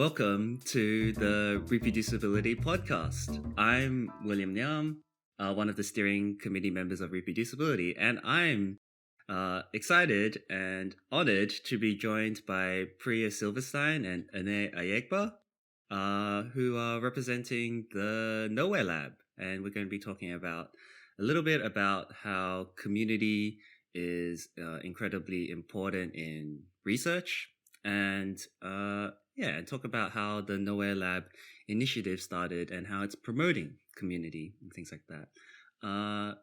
Welcome to the Reproducibility Podcast. I'm William Ngiam, one of the steering committee members of Reproducibility, and I'm excited and honored to be joined by Priya Silverstein and Ane Ayegba, who are representing the Nowhere Lab. And we're going to be talking about a little bit about how community is incredibly important in research, and and talk about how the Nowhere Lab initiative started and how it's promoting community and things like that.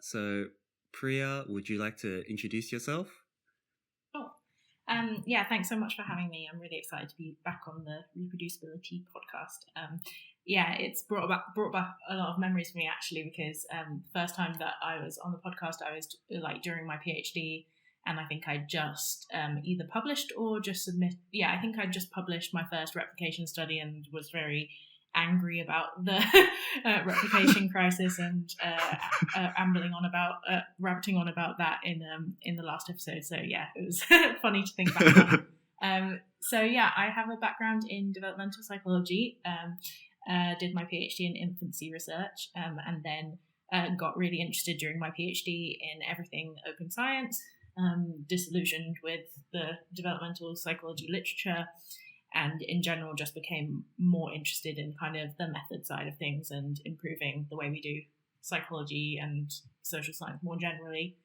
So Priya, would you like to introduce yourself? Sure. Thanks so much for having me. I'm really excited to be back on the Reproducibility podcast. It's brought back a lot of memories for me, actually, because the first time that I was on the podcast, I was during my PhD, and I think I just either published or just submitted. Yeah, I think I just published my first replication study and was very angry about the replication crisis and rabbiting on about that in the last episode. So yeah, it was funny to think back on. I have a background in developmental psychology. Did my PhD in infancy research, and then got really interested during my PhD in everything open science. Disillusioned with the developmental psychology literature, and in general just became more interested in kind of the method side of things and improving the way we do psychology and social science more generally,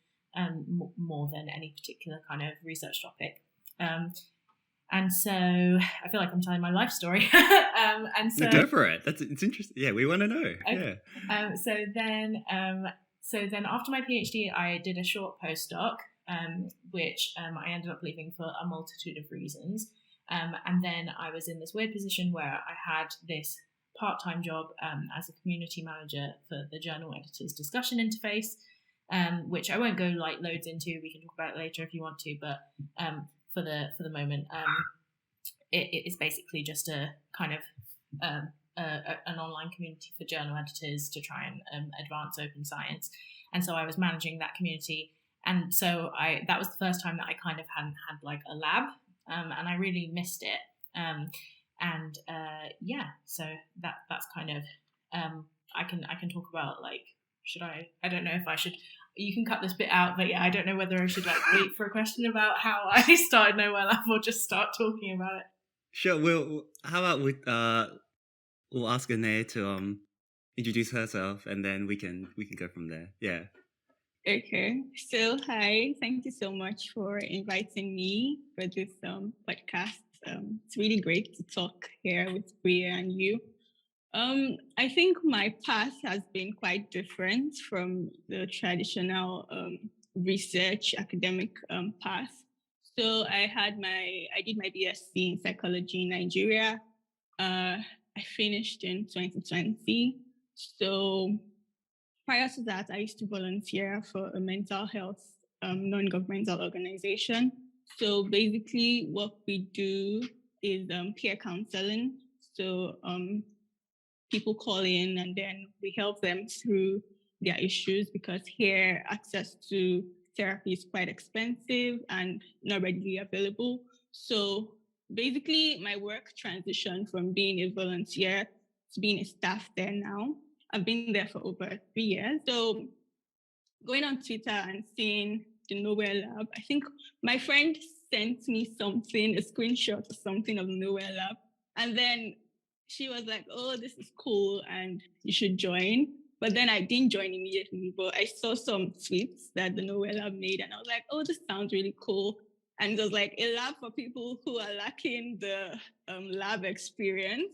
more than any particular kind of research topic. And so I feel like I'm telling my life story. Go for it. It's interesting. Yeah, we want to know. Okay. Yeah. So then after my PhD, I did a short postdoc, which I ended up leaving for a multitude of reasons. And then I was in this weird position where I had this part-time job as a community manager for the journal editors discussion interface, which I won't go loads into. We can talk about it later if you want to, but for the moment, it is basically just a kind of an online community for journal editors to try and advance open science. And so I was managing that community. And so that was the first time that I kind of hadn't had a lab, and I really missed it. So that's kind of I can talk about should I don't know if I should. You can cut this bit out, but yeah, I don't know whether I should wait for a question about how I started Nowhere Lab or just start talking about it. Sure. How about we'll ask Ane to introduce herself, and then we can go from there. Yeah. Okay, so hi, thank you so much for inviting me for this podcast. It's really great to talk here with Priya and you. I think my path has been quite different from the traditional research academic path. So I did my BSc in psychology in Nigeria. I finished in 2020. So prior to that, I used to volunteer for a mental health non-governmental organization. So basically what we do is peer counseling. So people call in and then we help them through their issues, because here access to therapy is quite expensive and not readily available. So basically my work transitioned from being a volunteer to being a staff there now. I've been there for over 3 years. So going on Twitter and seeing the Nowhere Lab, I think my friend sent me something, a screenshot or something of the Nowhere Lab. And then she was like, oh, this is cool and you should join. But then I didn't join immediately, but I saw some tweets that the Nowhere Lab made and I was like, oh, this sounds really cool. And it was like a lab for people who are lacking the lab experience.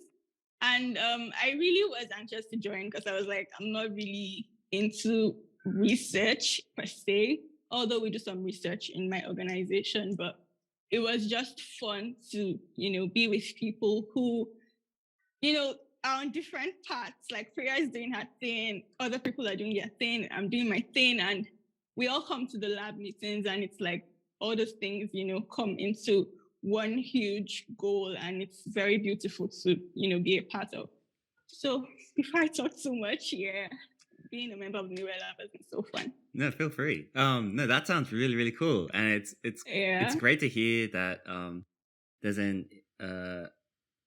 And I really was anxious to join because I was like, I'm not really into research per se, although we do some research in my organization, but it was just fun to, be with people who, are on different paths. Like Priya is doing her thing, other people are doing their thing, I'm doing my thing, and we all come to the lab meetings and it's like all those things, come into one huge goal, and it's very beautiful to, be a part of. So before I talk too much, being a member of the Nowhere Lab has been so fun. No, feel free. No, that sounds really, really cool, and it's great to hear that there's an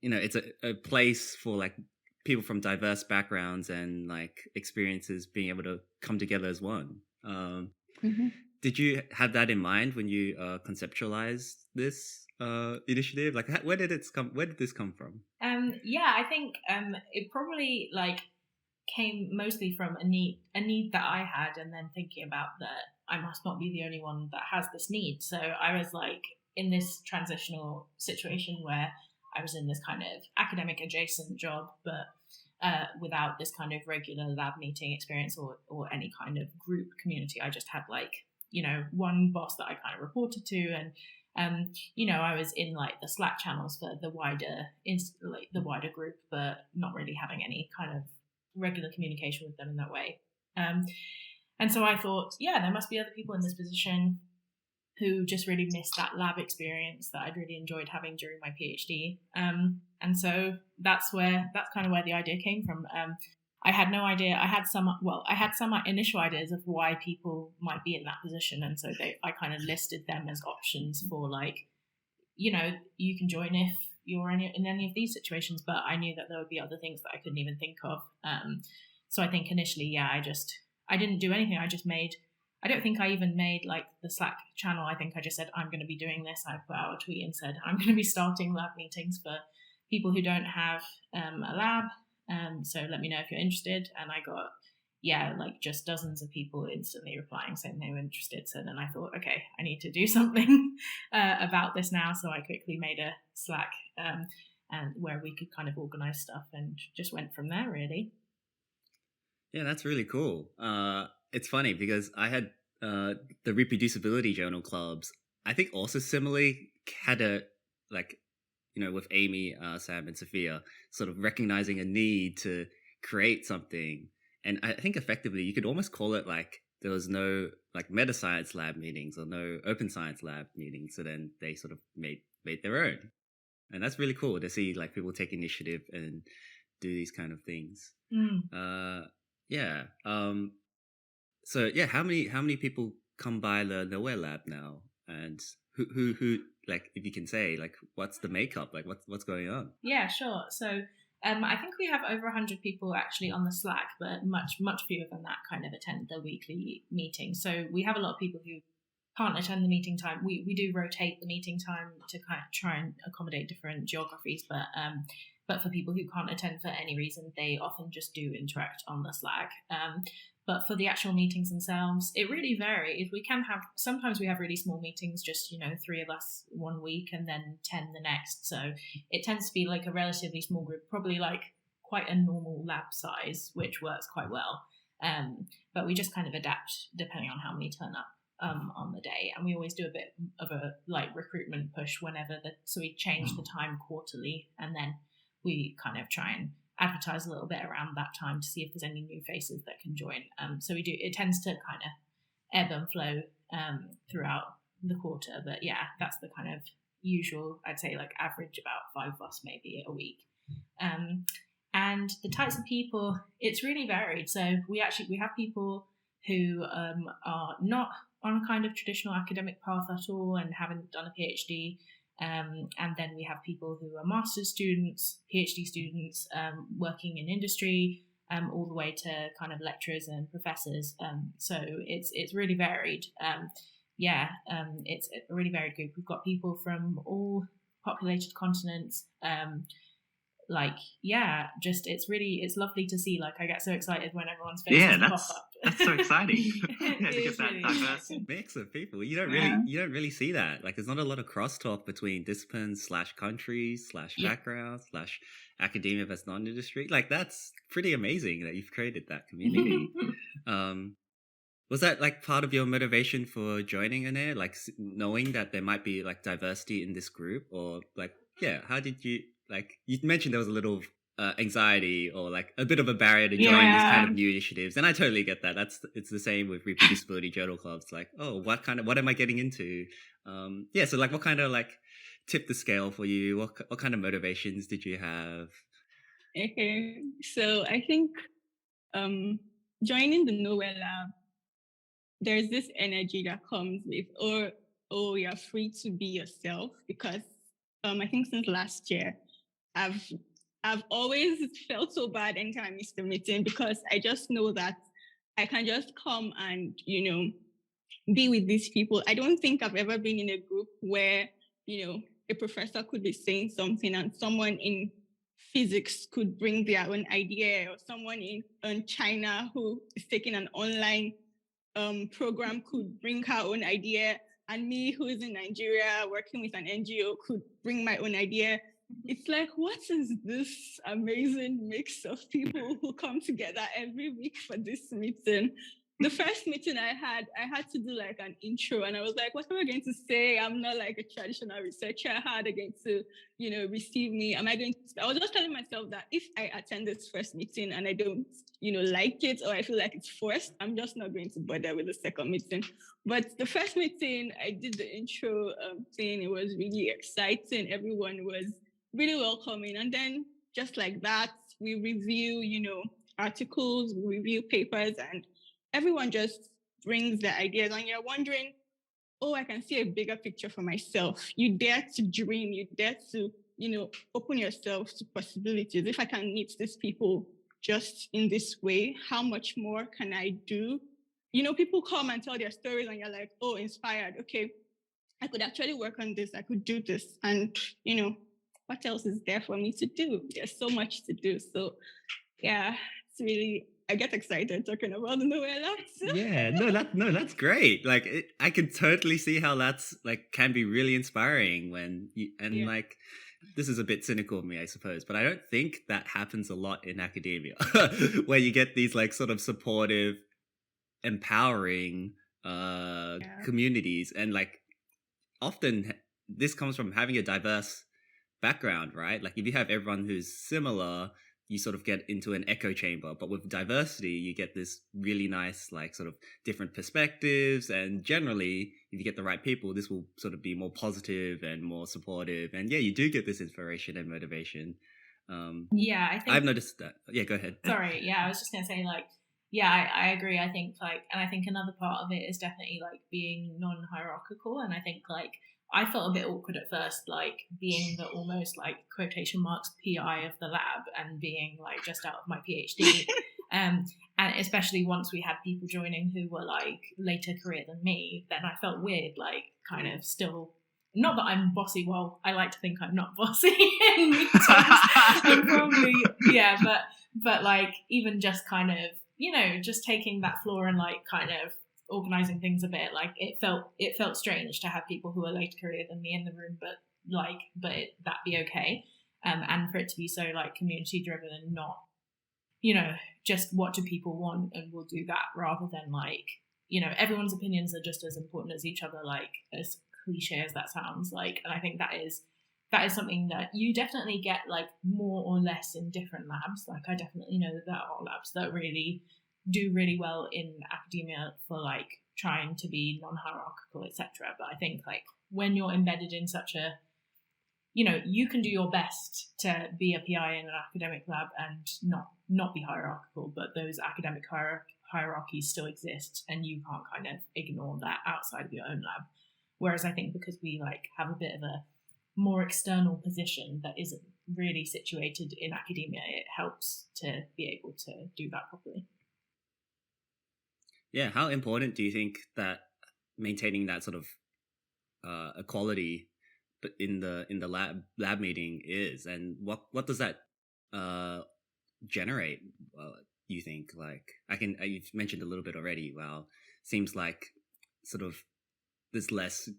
it's a place for like people from diverse backgrounds and like experiences being able to come together as one. Mm-hmm. Did you have that in mind when you conceptualized this initiative? Like, where did this come from? Yeah, I think it probably like came mostly from a need that I had, and then thinking about that I must not be the only one that has this need. So I was like in this transitional situation where I was in this kind of academic adjacent job, but without this kind of regular lab meeting experience or any kind of group community. I just had like, one boss that I kind of reported to, and I was in like the Slack channels for the wider group, but not really having any kind of regular communication with them in that way. And so I thought, yeah, there must be other people in this position who just really missed that lab experience that I'd really enjoyed having during my PhD. And so that's kind of where the idea came from. I had no idea. I had some initial ideas of why people might be in that position. And so I kind of listed them as options for like, you can join if you're in any of these situations, but I knew that there would be other things that I couldn't even think of. So I think initially, yeah, I didn't do anything. I don't think I even made like the Slack channel. I think I just said, I'm going to be doing this. I put out a tweet and said, I'm going to be starting lab meetings for people who don't have a lab. So let me know if you're interested. And I got, like just dozens of people instantly replying saying they were interested. So then I thought, okay, I need to do something about this now. So I quickly made a Slack and where we could kind of organize stuff and just went from there, really. Yeah, that's really cool. It's funny because I had the reproducibility journal clubs. I think also similarly had a like, with Amy, Sam, and Sophia, sort of recognizing a need to create something. And I think effectively you could almost call it like there was no like meta science lab meetings or no open science lab meetings. So then they sort of made their own. And that's really cool to see like people take initiative and do these kind of things. Yeah. So yeah, how many people come by the Nowhere Lab now, and who like, if you can say, like, what's the makeup, like what's going on? Yeah, sure. So I think we have over 100 people actually on the Slack, but much fewer than that kind of attend the weekly meeting. So we have a lot of people who can't attend the meeting time. We do rotate the meeting time to kind of try and accommodate different geographies, but for people who can't attend for any reason, they often just do interact on the Slack. But for the actual meetings themselves, it really varies. Sometimes we have really small meetings, just, 3 of us one week and then 10 the next. So it tends to be like a relatively small group, probably like quite a normal lab size, which works quite well. But we just kind of adapt depending on how many turn up on the day. And we always do a bit of a like recruitment push so we change the time quarterly, and then we kind of try and advertise a little bit around that time to see if there's any new faces that can join. So it tends to kind of ebb and flow throughout the quarter. But yeah, that's the kind of usual, I'd say like average about 5 of us maybe a week. And the types of people, it's really varied. So we have people who are not on a kind of traditional academic path at all and haven't done a PhD. And then we have people who are master's students, PhD students, working in industry, all the way to kind of lecturers and professors. So it's really varied. It's a really varied group. We've got people from all populated continents. It's lovely to see. Like, I get so excited when everyone's faces pop up. That's so exciting. To get that really diverse mix of people. You don't really see that. Like, there's not a lot of crosstalk between disciplines / countries / backgrounds / academia versus non-industry. Like, that's pretty amazing that you've created that community. Was that like part of your motivation for joining Anair? Like, knowing that there might be like diversity in this group, or like, how did you? Like, you mentioned there was a little anxiety or like a bit of a barrier to join these kind of new initiatives, and I totally get that. It's the same with reproducibility journal clubs. Like, oh, what am I getting into? So like, what kind of like tipped the scale for you? What kind of motivations did you have? Okay, so I think joining the Nowhere Lab, there's this energy that comes with, you're free to be yourself, because I think since last year, I've always felt so bad anytime I miss the meeting, because I just know that I can just come and, be with these people. I don't think I've ever been in a group where, a professor could be saying something and someone in physics could bring their own idea, or someone in China who is taking an online program could bring her own idea, and me who is in Nigeria working with an NGO could bring my own idea. It's like, what is this amazing mix of people who come together every week for this meeting? The first meeting I had to do like an intro, and I was like, what am I going to say? I'm not like a traditional researcher. How are they going to, receive me? I was just telling myself that if I attend this first meeting and I don't, like it, or I feel like it's forced, I'm just not going to bother with the second meeting. But the first meeting, I did the intro thing. It was really exciting. Everyone was really welcoming. And then just like that, we review, articles, we review papers, and everyone just brings their ideas, and you're wondering, oh, I can see a bigger picture for myself. You dare to dream, you dare to, open yourself to possibilities. If I can meet these people just in this way, how much more can I do? People come and tell their stories and you're like, oh, inspired. Okay, I could actually work on this. I could do this. And, what else is there for me to do? There's so much to do. So yeah, it's really, I get excited talking about the Nowhere Labs. Yeah, that's great. Like, I can totally see how that's like can be really inspiring like, this is a bit cynical of me, I suppose, but I don't think that happens a lot in academia, where you get these like sort of supportive, empowering communities, and like often this comes from having a diverse background, right? Like if you have everyone who's similar, you sort of get into an echo chamber, but with diversity you get this really nice like sort of different perspectives, and generally if you get the right people, this will sort of be more positive and more supportive, and yeah, you do get this inspiration and motivation. Yeah, I think I've noticed that. Yeah, go ahead. Sorry, yeah, I was just gonna say, like, yeah, I agree. I think like, and I think another part of it is definitely like being non-hierarchical, and I think like I felt a bit awkward at first, like being the almost like quotation marks PI of the lab and being like just out of my PhD. And especially once we had people joining who were like later career than me, then I felt weird, like kind of still, not that I'm bossy. Well, I like to think I'm not bossy in meetings. I'm probably, yeah, but like even just kind of, just taking that floor and like kind of organizing things a bit, like it felt strange to have people who are later career than me in the room, but that be okay, and for it to be so like community driven and not, just what do people want and we'll do that, rather than like, everyone's opinions are just as important as each other, like as cliche as that sounds like. And I think that is something that you definitely get like more or less in different labs. Like I definitely know that there are labs that really do really well in academia for like trying to be non-hierarchical, etc. But I think like when you're embedded in such a, you can do your best to be a PI in an academic lab and not be hierarchical, but those academic hierarchies still exist, and you can't kind of ignore that outside of your own lab. Whereas I think because we like have a bit of a more external position that isn't really situated in academia, it helps to be able to do that properly. Yeah, how important do you think that maintaining that sort of equality in the lab meeting is, and what does that generate? You think, like you've mentioned a little bit already. Well, seems like sort of there's less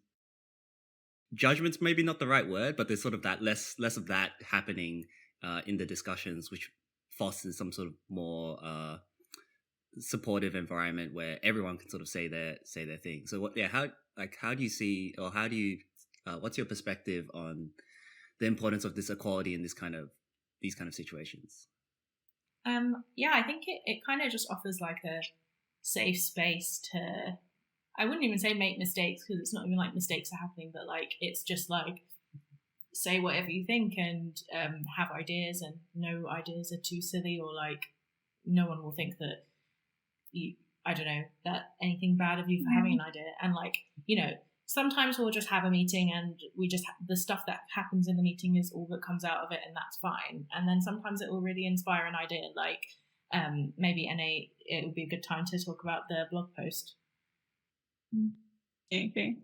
judgment's maybe not the right word, but there's sort of that less of that happening in the discussions, which fosters some sort of more supportive environment where everyone can sort of say their thing. So how do you see, or how do you what's your perspective on the importance of this equality in these kind of situations? I think it kind of just offers like a safe space to, I wouldn't even say make mistakes, because it's not even like mistakes are happening, but like it's just like say whatever you think and have ideas, and no ideas are too silly, or like no one will think that you, I don't know, that anything bad of you for having an idea. And like, sometimes we'll just have a meeting and the stuff that happens in the meeting is all that comes out of it, and that's fine. And then sometimes it will really inspire an idea, like maybe it would be a good time to talk about the blog post. Okay.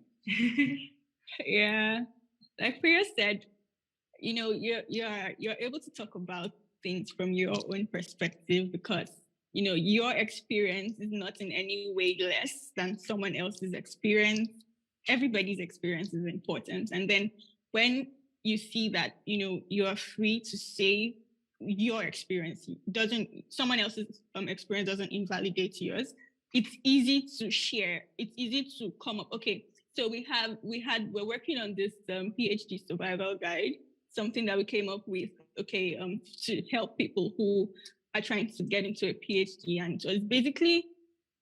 Yeah, like Priya said, you're able to talk about things from your own perspective because your experience is not in any way less than someone else's experience. Everybody's experience is important, and then when you see that you're free to say your experience someone else's experience doesn't invalidate yours, it's easy to share. It's easy to come up. Okay, so we're working on this PhD survival guide, something that we came up with, to help people who are trying to get into a PhD. And so it's basically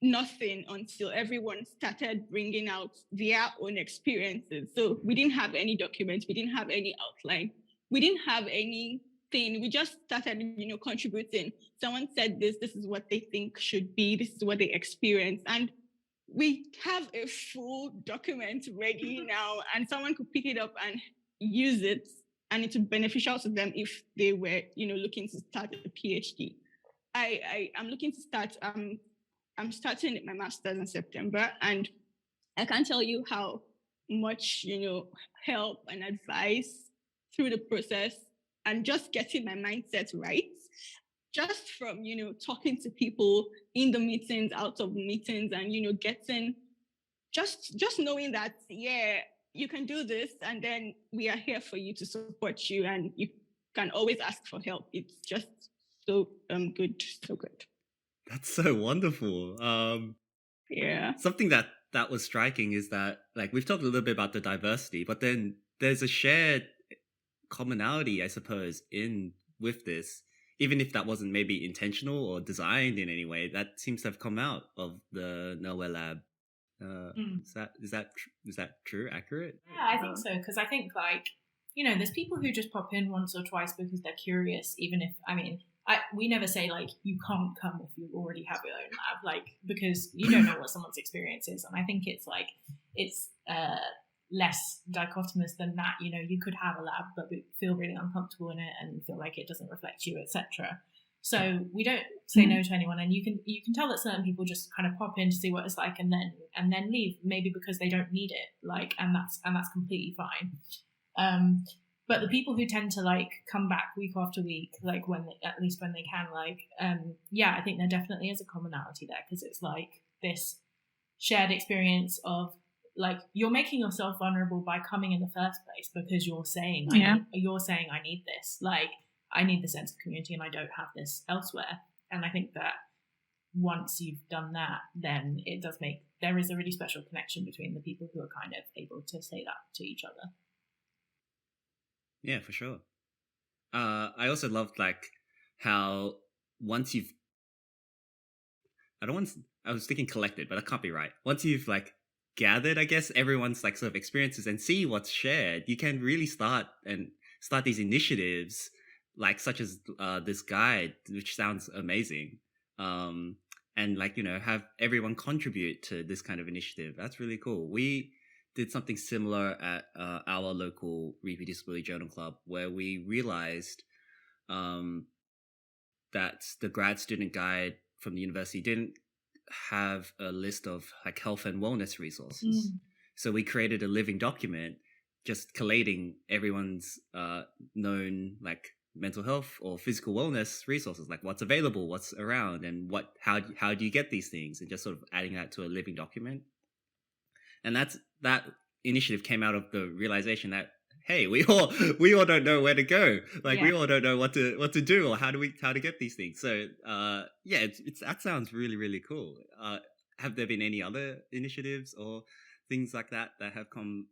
nothing until everyone started bringing out their own experiences. So we didn't have any documents, we didn't have any outline, we didn't have anything. We just started, contributing. Someone said this is what they think should be, this is what they experience. And we have a full document ready now, and someone could pick it up and use it, and it's beneficial to them if they were, looking to start a PhD. I'm looking to start. I'm starting my master's in September, and I can't tell you how much help and advice through the process and just getting my mindset right. Just from, talking to people in the meetings, out of meetings, and, getting, just knowing that, yeah, you can do this, and then we are here for you to support you, and you can always ask for help. It's just so good, so good. That's so wonderful. Yeah. Something that was striking is that, like, we've talked a little bit about the diversity, but then there's a shared commonality, I suppose, with this. Even if that wasn't maybe intentional or designed in any way, that seems to have come out of the Nowhere Lab. Is that true? Accurate? Yeah, I think so. Because I think, like, there's people who just pop in once or twice because they're curious. Even if, we never say like you can't come if you already have your own lab, like, because you don't know what someone's experience is. And I think it's like less dichotomous than that. You could have a lab but feel really uncomfortable in it and feel like it doesn't reflect you, etc. So we don't say no to anyone, and you can tell that certain people just kind of pop in to see what it's like and then leave, maybe because they don't need it, like, and that's completely fine. But the people who tend to like come back week after week, like at least when they can, like, I think there definitely is a commonality there, because it's like this shared experience of, like, you're making yourself vulnerable by coming in the first place because you're saying, I need this. Like, I need the sense of community and I don't have this elsewhere. And I think that once you've done that, then there is a really special connection between the people who are kind of able to say that to each other. Yeah, for sure. I also loved, like, how once you've, I was thinking collected, but that can't be right. Once you've, like, gathered, I guess, everyone's, like, sort of experiences and see what's shared, you can really start these initiatives, like, such as this guide, which sounds amazing. And, like, have everyone contribute to this kind of initiative. That's really cool. We did something similar at our local Reproducibility Journal Club, where we realized that the grad student guide from the university didn't have a list of, like, health and wellness resources. So we created a living document just collating everyone's known, like, mental health or physical wellness resources, like what's available, what's around, and how do you get these things, and just sort of adding that to a living document. And that initiative came out of the realization that, hey, we all don't know where to go. Like, we all don't know what to do, or how to get these things. So that sounds really, really cool. Have there been any other initiatives or things like that have come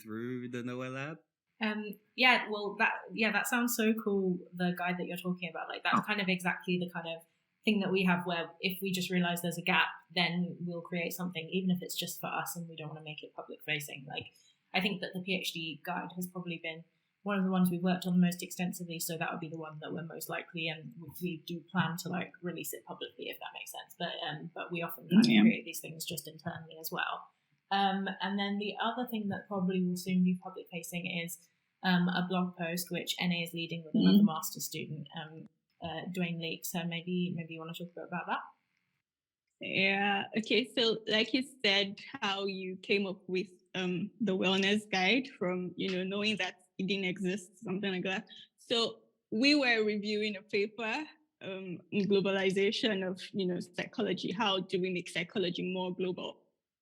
through the Nowhere Lab? That sounds so cool. The guide that you're talking about, like, that's kind of exactly the kind of thing that we have, where if we just realize there's a gap, then we'll create something, even if it's just for us and we don't want to make it public facing. Like, I think that the PhD guide has probably been one of the ones we've worked on the most extensively, so that would be the one that we're most likely, and we do plan to, like, release it publicly, if that makes sense. But we often create these things just internally as well. And then the other thing that probably will soon be public facing is a blog post which NA is leading with another master's student, Dwayne Leake. So maybe you want to talk a bit about that. Yeah. Okay. So, like you said, how you came up with the wellness guide from knowing that it didn't exist, something like that. So we were reviewing a paper in globalization of psychology. How do we make psychology more global?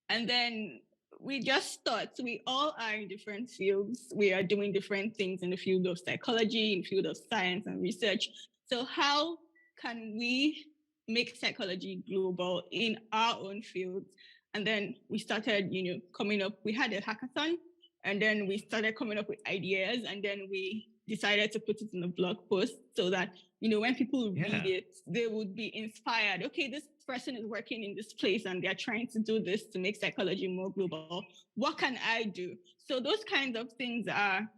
And then we just thought we all are in different fields. We are doing different things in the field of psychology, in the field of science and research. So how can we make psychology global in our own fields? And then we started, coming up. We had a hackathon, and then we started coming up with ideas, and then we decided to put it in a blog post so that when people read it, they would be inspired. Okay, this person is working in this place and they're trying to do this to make psychology more global. What can I do? So those kinds of things are,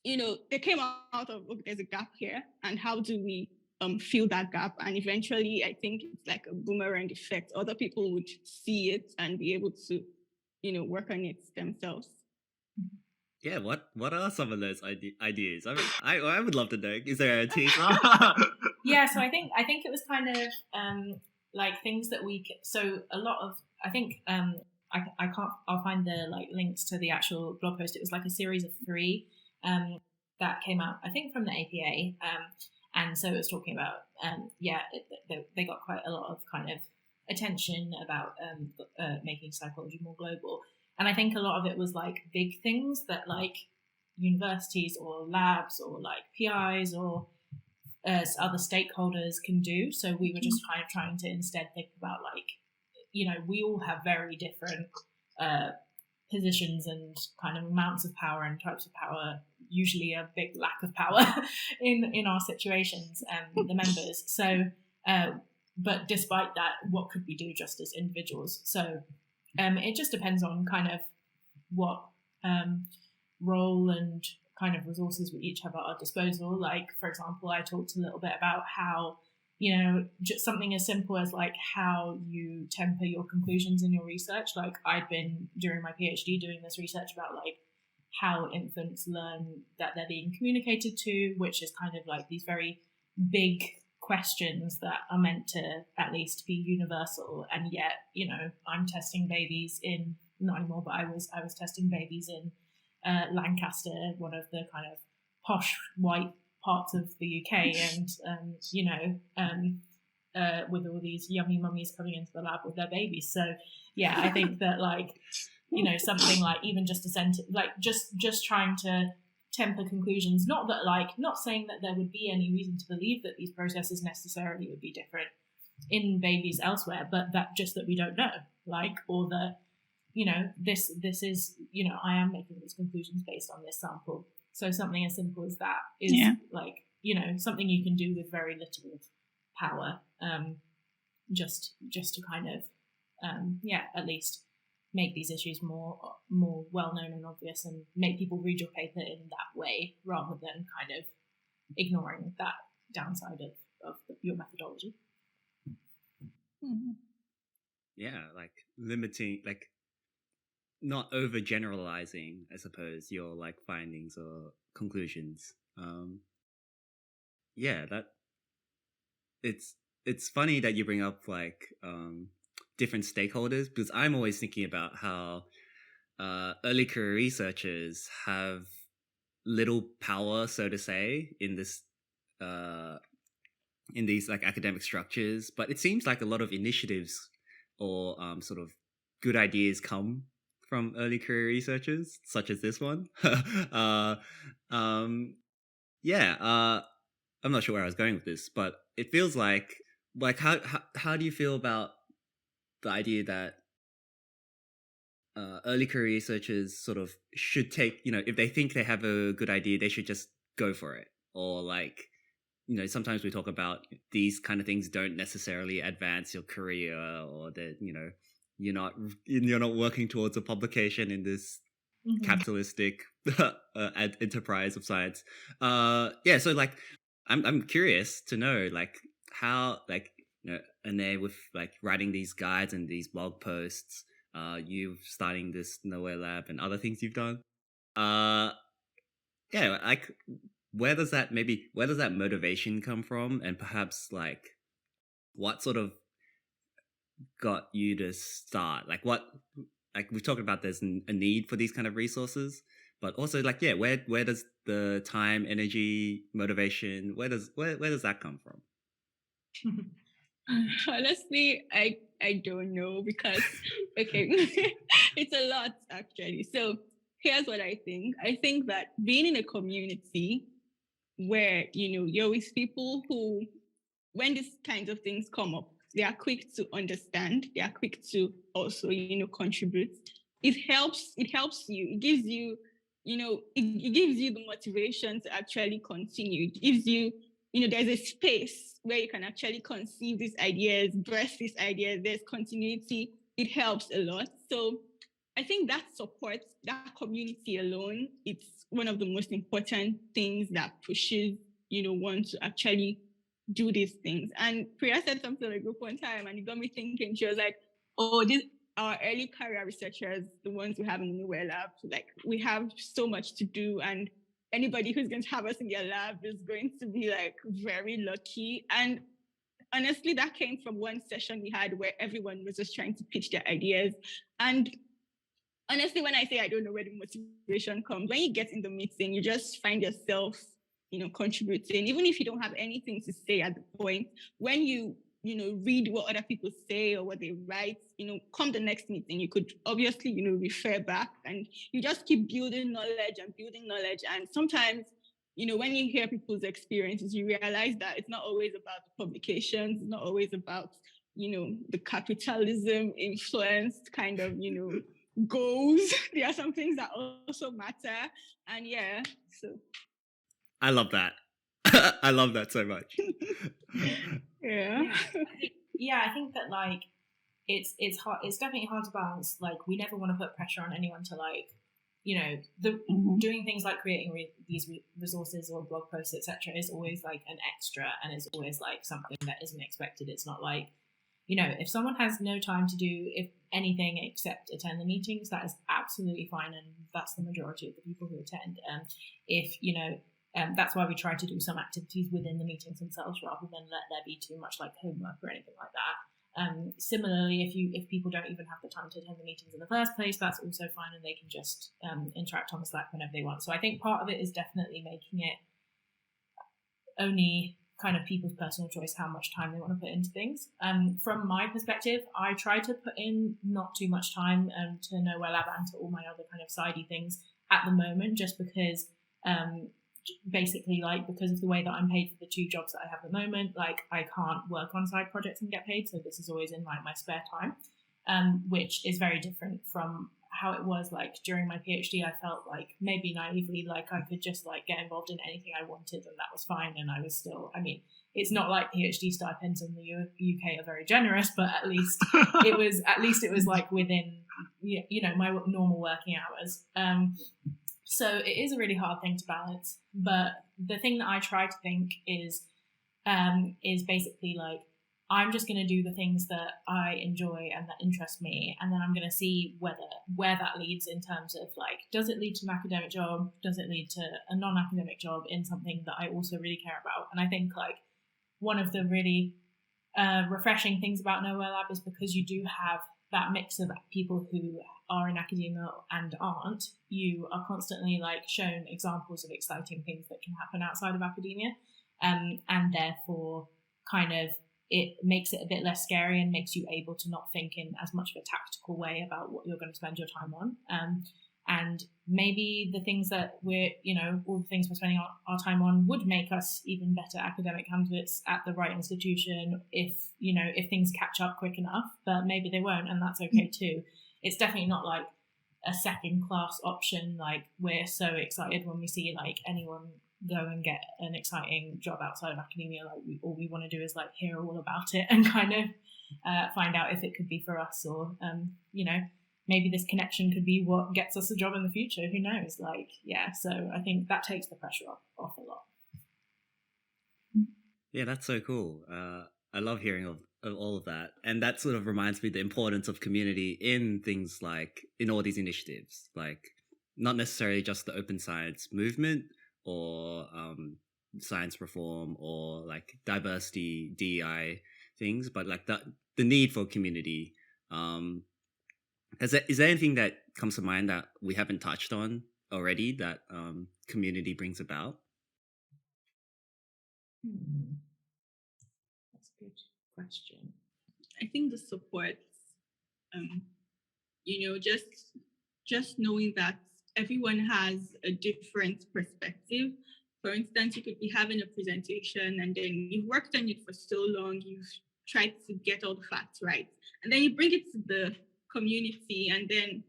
they came out of, okay, there's a gap here, and how do we fill that gap? And eventually, I think it's like a boomerang effect. Other people would see it and be able to, work on it themselves. Yeah, what are some of those ideas? I would love to know. Is there a team? Yeah, so I think it was kind of like things that so a lot of, I think I'll find the links to the actual blog post. It was like a series of 3 that came out, I think, from the APA, and so it was talking about they got quite a lot of kind of attention about making psychology more global. And I think a lot of it was like big things that like universities or labs or like PIs or other stakeholders can do. So we were just kind of trying to instead think about like, we all have very different positions and kind of amounts of power and types of power, usually a big lack of power in our situations, the members. So, but despite that, what could we do just as individuals? So it just depends on kind of what role and kind of resources we each have at our disposal. Like, for example, I talked a little bit about how, just something as simple as like how you temper your conclusions in your research. Like I'd been during my PhD doing this research about like how infants learn that they're being communicated to, which is kind of like these very big questions that are meant to at least be universal, and yet I'm testing babies in, not anymore, but I was testing babies in Lancaster, one of the kind of posh white parts of the UK, and with all these yummy mummies coming into the lab with their babies. So yeah, I think that like something like even just a sentence, like just trying to temper conclusions, not saying that there would be any reason to believe that these processes necessarily would be different in babies elsewhere, but that we don't know, like, or that this is I am making these conclusions based on this sample. So something as simple as that is like something you can do with very little power, just to kind of at least make these issues more well known and obvious, and make people read your paper in that way rather than kind of ignoring that downside of your methodology. Mm-hmm. Yeah, like limiting, like not overgeneralizing, I suppose, your like findings or conclusions. That it's funny that you bring up like different stakeholders, because I'm always thinking about how early career researchers have little power, so to say, in this in these like academic structures, but it seems like a lot of initiatives or sort of good ideas come from early career researchers, such as this one. I'm not sure where I was going with this, but it feels like how do you feel about the idea that early career researchers sort of should take, if they think they have a good idea, they should just go for it? Or like, sometimes we talk about these kind of things don't necessarily advance your career, or that, you're not working towards a publication in this capitalistic enterprise of science. So like, I'm curious to know like how, like, and they with like writing these guides and these blog posts, you starting this Nowhere Lab and other things you've done. Uh, yeah, like where does that motivation come from, and perhaps like what sort of got you to start? Like we've talked about there's a need for these kind of resources, but also like where does the time, energy, motivation, where does that come from? Honestly, I don't know because okay, it's a lot actually. So here's what I think. I think that being in a community where you're with people who, when these kinds of things come up, they are quick to understand. They are quick to also contribute. It helps you. It gives you it gives you the motivation to actually continue. It gives you there's a space where you can actually conceive these ideas, breast these ideas. There's continuity. It helps a lot. So I think that support, that community alone, it's one of the most important things that pushes one to actually do these things. And Priya said something like group one time, and it got me thinking. She was like, "Oh, our early career researchers, the ones we have in the Nowhere Lab, like we have so much to do, and anybody who's going to have us in their lab is going to be like very lucky." And honestly, that came from one session we had where everyone was just trying to pitch their ideas. And honestly, when I say I don't know where the motivation comes, when you get in the meeting, you just find yourself, contributing, even if you don't have anything to say at the point. When you read what other people say or what they write, come the next meeting, you could obviously, refer back, and you just keep building knowledge. And sometimes, when you hear people's experiences, you realize that it's not always about the publications, it's not always about, the capitalism influenced kind of, goals. There are some things that also matter. And yeah, so I love that. I love that so much. yeah. I think that like it's hard. It's definitely hard to balance. Like we never want to put pressure on anyone to like, doing things like creating these resources or blog posts, etc. is always like an extra, and it's always like something that isn't expected. It's not like, if someone has no time to do anything except attend the meetings, that is absolutely fine, and that's the majority of the people who attend. If that's why we try to do some activities within the meetings themselves rather than let there be too much like homework or anything like that. Similarly, if people don't even have the time to attend the meetings in the first place, that's also fine, and they can just interact on the Slack whenever they want. So I think part of it is definitely making it only kind of people's personal choice how much time they want to put into things. From my perspective, I try to put in not too much time to Nowhere Lab and to all my other kind of sidey things at the moment, just because basically like because of the way that I'm paid for the two jobs that I have at the moment, like I can't work on side projects and get paid, so this is always in like my spare time, which is very different from how it was like during my PhD. I felt like maybe naively like I could just like get involved in anything I wanted and that was fine, and I was still, I mean, it's not like PhD stipends in the UK are very generous, but at least it was like within my normal working hours. So it is a really hard thing to balance, but the thing that I try to think is basically like, I'm just going to do the things that I enjoy and that interest me, and then I'm going to see where that leads in terms of like, does it lead to an academic job? Does it lead to a non-academic job in something that I also really care about? And I think like one of the really refreshing things about Nowhere Lab is because you do have that mix of people who are in academia and aren't. You are constantly like shown examples of exciting things that can happen outside of academia, and therefore kind of it makes it a bit less scary and makes you able to not think in as much of a tactical way about what you're going to spend your time on. And maybe the things that we're, all the things we're spending our time on would make us even better academic candidates at the right institution if things catch up quick enough, but maybe they won't, and that's okay too. It's definitely not like a second class option. Like we're so excited when we see like anyone go and get an exciting job outside of academia. Like all we want to do is like hear all about it and kind of find out if it could be for us, or maybe this connection could be what gets us a job in the future. Who knows? Like, yeah. So I think that takes the pressure off a lot. Yeah, that's so cool. I love hearing of all of that. And that sort of reminds me the importance of community in things like in all these initiatives, like not necessarily just the open science movement or science reform or like diversity, DEI things, but like the need for community. Is there anything that comes to mind that we haven't touched on already that community brings about? That's a good question. I think the support, just knowing that everyone has a different perspective. For instance, you could be having a presentation and then you've worked on it for so long, you've tried to get all the facts right. And then you bring it to the community and then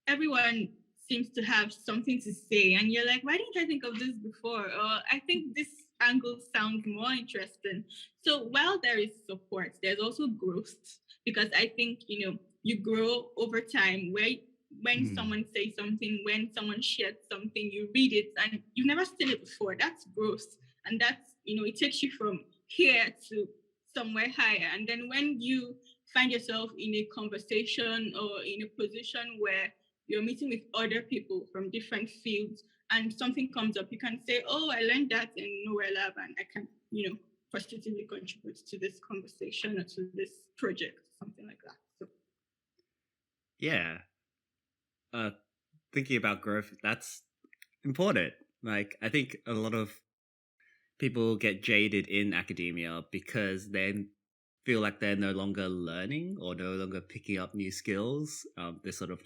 everyone seems to have something to say. And you're like, why didn't I think of this before? Or I think this angle sounds more interesting. So while there is support, there's also growth, because I think, you grow over time when someone says something, when someone shares something, you read it and you've never seen it before. That's growth. And that's, it takes you from here to somewhere higher. And then when you find yourself in a conversation or in a position where you're meeting with other people from different fields and something comes up, you can say, oh, I learned that in Nowhere Lab and I can, positively contribute to this conversation or to this project, something like that. So. Yeah. Thinking about growth, that's important. Like, I think a lot of people get jaded in academia because they feel like they're no longer learning or no longer picking up new skills. They sort of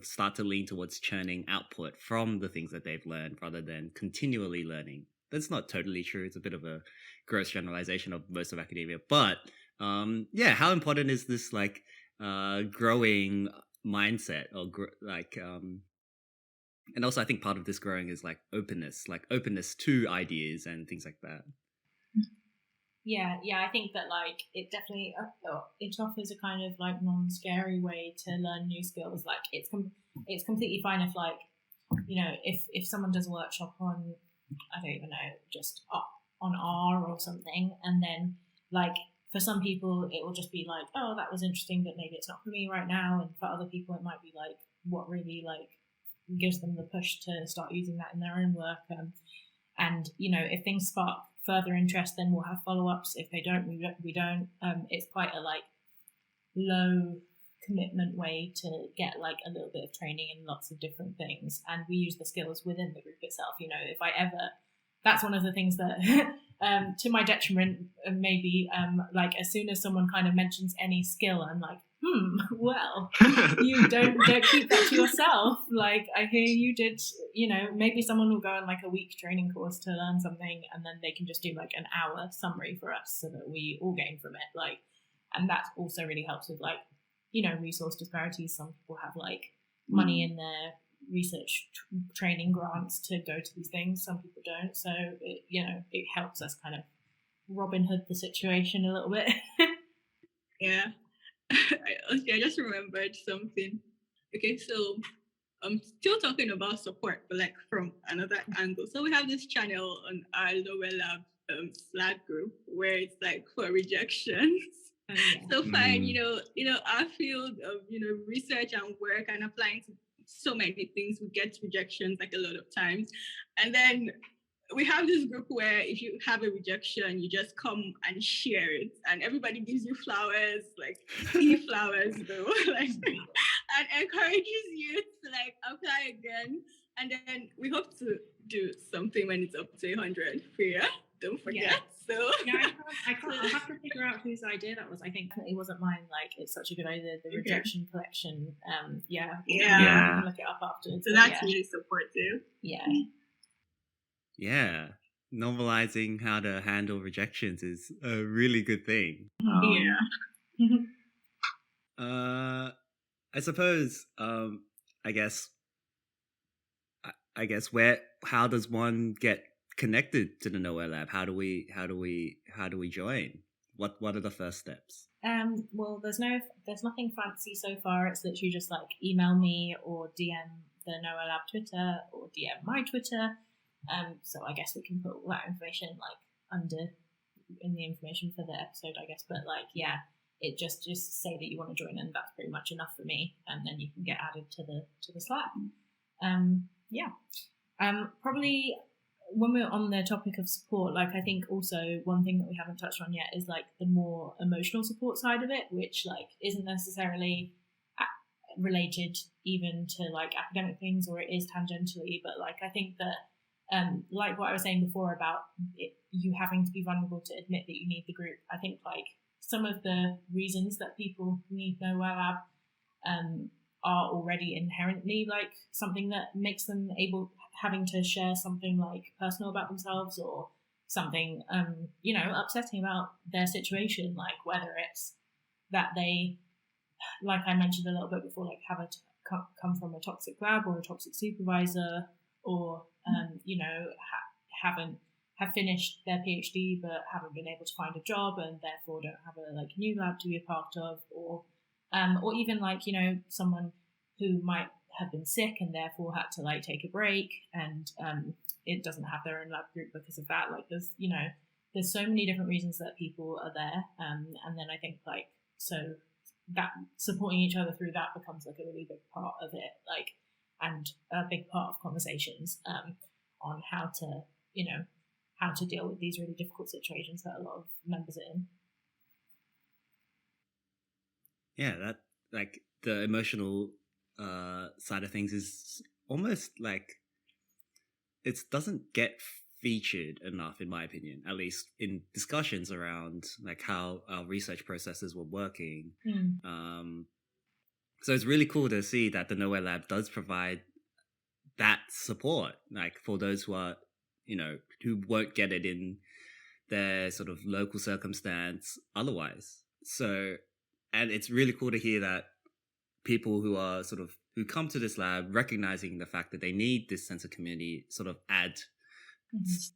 start to lean towards churning output from the things that they've learned rather than continually learning. That's not totally true. It's a bit of a gross generalization of most of academia. But how important is this like growing mindset or and also I think part of this growing is like openness to ideas and things like that. Yeah, I think that like it definitely it offers a kind of like non-scary way to learn new skills. Like it's completely fine if like if someone does a workshop on, I don't even know, just on R or something, and then like for some people it will just be like, oh, that was interesting, but maybe it's not for me right now, and for other people it might be like what really like gives them the push to start using that in their own work. And if things spark further interest, then we'll have follow-ups. If they don't, we don't. It's quite a like low commitment way to get like a little bit of training in lots of different things, and we use the skills within the group itself. If I ever, that's one of the things that to my detriment maybe like as soon as someone kind of mentions any skill, I'm like, well, you don't keep that to yourself. Like, I hear you did, maybe someone will go on like a week training course to learn something, and then they can just do like an hour summary for us so that we all gain from it. Like, and that also really helps with like, resource disparities. Some people have like money in their research training grants to go to these things. Some people don't. So, it helps us kind of Robin Hood the situation a little bit. Yeah. I just remembered something. Okay, so I'm still talking about support, but like from another angle. So we have this channel on our Lower Lab Slack group where it's like for rejections. Oh, yeah. So fine, our field of research and work and applying to so many things, we get rejections like a lot of times, and then we have this group where if you have a rejection, you just come and share it, and everybody gives you flowers, like flowers though, like, and encourages you to like apply again. And then we hope to do something when it's up to 100 for you. Don't forget. Yeah. So I can't. I'll have to figure out whose idea that was. I think it wasn't mine. Like, it's such a good idea. The rejection collection. Yeah. Look it up afterwards. So that's really supportive. Yeah. Yeah, normalizing how to handle rejections is a really good thing. I suppose. I guess how does one get connected to the Nowhere Lab? How do we join? What are the first steps? Well, there's nothing fancy so far. It's literally just like email me or DM the Nowhere Lab Twitter or DM my Twitter. So I guess we can put all that information like under in the information for the episode, I guess. But like, yeah, it just say that you want to join, and that's pretty much enough for me. And then you can get added to the Slack. Probably when we're on the topic of support, like I think also one thing that we haven't touched on yet is like the more emotional support side of it, which like isn't necessarily related even to like academic things, or it is tangentially, but like I think that like what I was saying before about you having to be vulnerable to admit that you need the group, I think like some of the reasons that people need Nowhere Lab are already inherently like something that makes them having to share something like personal about themselves, or something upsetting about their situation, like whether it's that they, like I mentioned a little bit before, like come from a toxic lab or a toxic supervisor, or have finished their PhD but haven't been able to find a job and therefore don't have a like new lab to be a part of, or even like someone who might have been sick and therefore had to like take a break, and it doesn't have their own lab group because of that. Like there's so many different reasons that people are there, and then I think like so that supporting each other through that becomes like a really big part of it, like, and a big part of conversations on how to deal with these really difficult situations that a lot of members are in. Yeah, that like the emotional side of things is almost like it doesn't get featured enough, in my opinion, at least in discussions around like how our research processes were working. So it's really cool to see that the Nowhere Lab does provide that support, like for those who are who won't get it in their sort of local circumstance otherwise. So, and it's really cool to hear that people who come to this lab recognizing the fact that they need this sense of community sort of add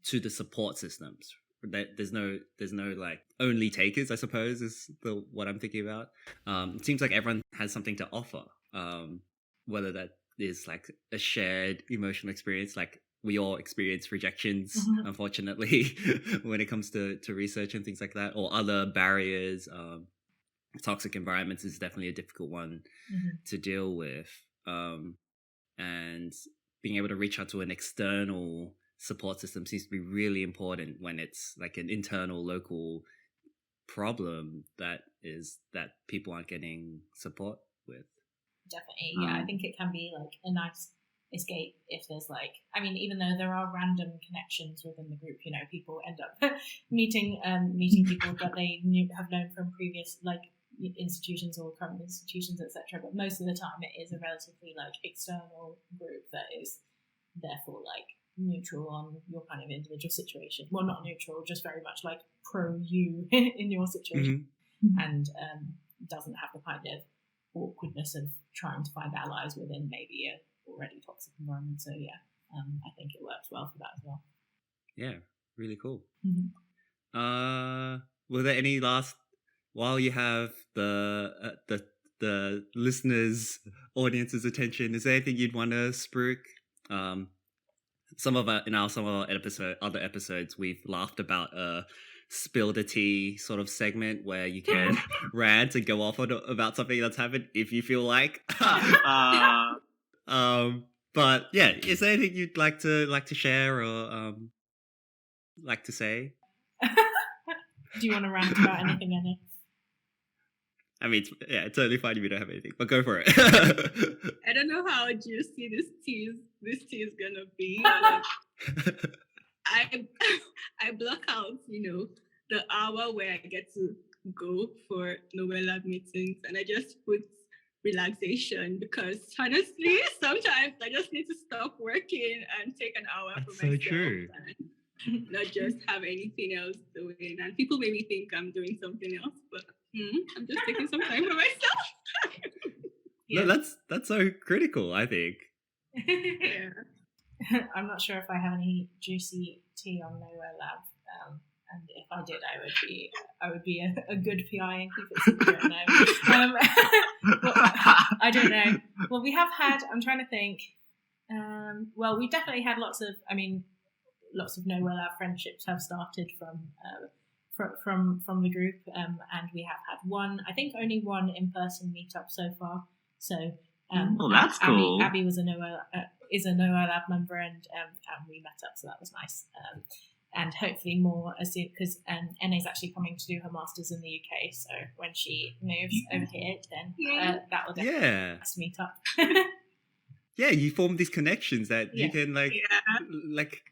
to the support systems. There's no like only takers, I suppose, is what I'm thinking about. It seems like everyone has something to offer, whether that is like a shared emotional experience, like we all experience rejections, unfortunately, when it comes to research and things like that, or other barriers. Toxic environments is definitely a difficult one to deal with. And being able to reach out to an external support system seems to be really important when it's like an internal local problem that people aren't getting support with. Definitely, yeah. I think it can be like a nice escape if there's like, I mean, even though there are random connections within the group, people end up meeting people that they have known from previous like institutions or current institutions, etc. But most of the time it is a relatively like external group that is therefore like neutral on your kind of individual situation. Well, not neutral, just very much like pro you in your situation, and doesn't have the kind of awkwardness of trying to find allies within maybe a already toxic environment. So yeah, I think it works well for that as well. Yeah, really cool. Were there any last, while you have the listeners' audience's attention, is there anything you'd want to spruik? Some of our other episodes, we've laughed about spill the tea sort of segment where you can rant and go off about something that's happened if you feel like. But yeah, is there anything you'd like to share or like to say? Do you want to rant about anything, Annie? I mean, it's totally fine if you don't have anything, but go for it. I don't know how juicy this tea is gonna be. I block out, the hour where I get to go for Nowhere Lab meetings, and I just put relaxation, because honestly, sometimes I just need to stop working and take an hour for myself. That's so true. And not just have anything else doing. And people maybe think I'm doing something else, but I'm just taking some time for myself. Yeah. No, that's so critical, I think. Yeah. I'm not sure if I have any juicy tea on Nowhere Lab, and if I did, I would be a good PI and keep it secret. No, I don't know. Well, we have had. I'm trying to think. Well, we definitely had lots of Nowhere Lab friendships have started from the group, and we have had only one in-person meetup so far. So that's cool. Abby was is a NOAA Lab member, and we met up, so that was nice. And hopefully more as soon, because Enna's actually coming to do her masters in the UK. So when she moves over here, then that will definitely meet up. Yeah, you form these connections that you can like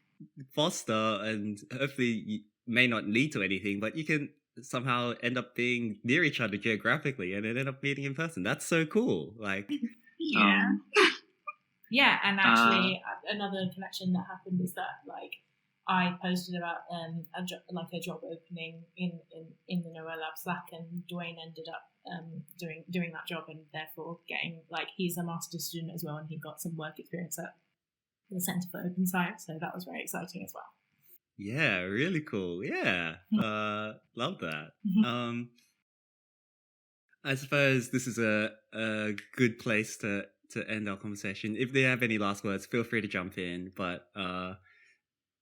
foster, and hopefully you may not lead to anything, but you can somehow end up being near each other geographically and then end up meeting in person. That's so cool. Like, yeah, and actually another connection that happened is that like I posted about a job opening in the NOAA Lab Slack, and Dwayne ended up doing that job, and therefore getting, like, he's a master's student as well, and he got some work experience at the Centre for Open Science, so that was very exciting as well. Yeah, really cool. Yeah, love that. I suppose this is a good place to end our conversation. If they have any last words, feel free to jump in. But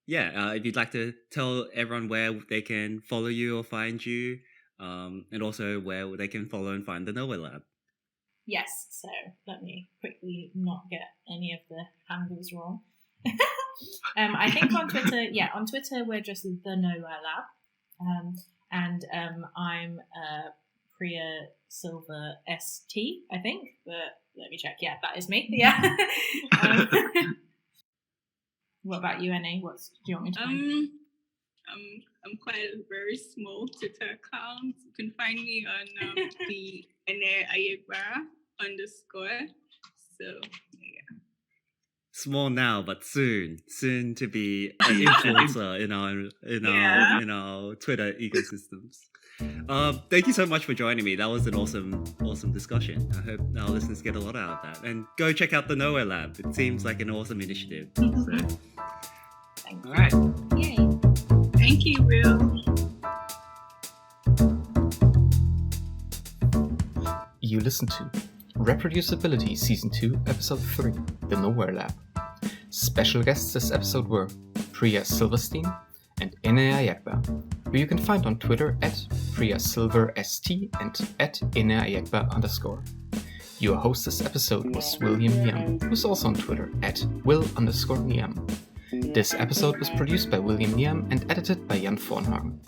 if you'd like to tell everyone where they can follow you or find you, and also where they can follow and find the NOAA Lab. Yes, so let me quickly not get any of the handles wrong. I think on Twitter we're just the NOAA Lab, and I'm Priya Silver ST, I think, but let me check. Yeah, that is me. Yeah. What about you, Annie? Do you want me to find? I'm quite a very small Twitter account. You can find me on the @Ayegba_. So yeah. Small now, but soon to be an influencer in our Twitter ecosystems. Thank you so much for joining me. That was an awesome discussion. I hope our listeners get a lot out of that. And go check out the NOAA Lab. It seems like an awesome initiative. So. All right. Yay. Thank you, Will. You listen to Reproducibility Season 2, Episode 3, The Nowhere Lab. Special guests this episode were Priya Silverstein and Ene Ayegba, who you can find on Twitter @PriyaSilverST and @EneAyegba_. Your host this episode was William Ngiam, who's also on Twitter @Will_Ngiam. This episode was produced by William Ngiam and edited by Jan Vornhagen.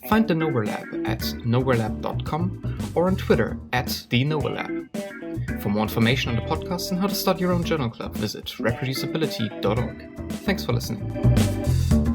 Find the NOAA Lab at nowherelab.com or on Twitter @TheNOAALab. For more information on the podcast and how to start your own journal club, visit reproducibility.org. Thanks for listening.